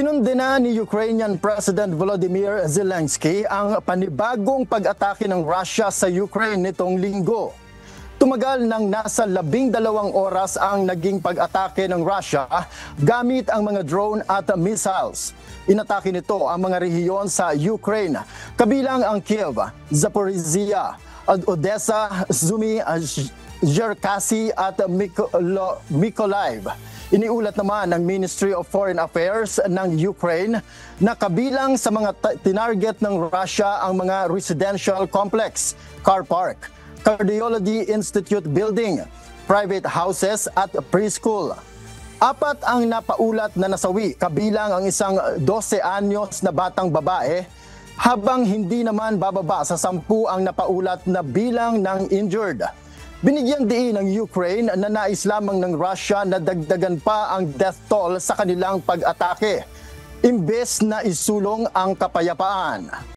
Kinundena ni Ukrainian President Volodymyr Zelensky ang panibagong pag-atake ng Russia sa Ukraine nitong linggo. Tumagal ng nasa 12 oras ang naging pag-atake ng Russia gamit ang mga drone at missiles. Inatake nito ang mga rehiyon sa Ukraine, kabilang ang Kiev, Zaporizhia, Odessa, Sumy, Cherkasy at Mykolaiv. Iniulat naman ng Ministry of Foreign Affairs ng Ukraine na kabilang sa mga tinarget ng Russia ang mga residential complex, car park, Cardiology Institute building, private houses at preschool. 4 ang napaulat na nasawi, kabilang ang isang 12 anyos na batang babae, habang hindi naman bababa sa 10 ang napaulat na bilang ng injured. Binigyang diin ng Ukraine na nais lamang ng Russia na dagdagan pa ang death toll sa kanilang pag-atake, imbes na isulong ang kapayapaan.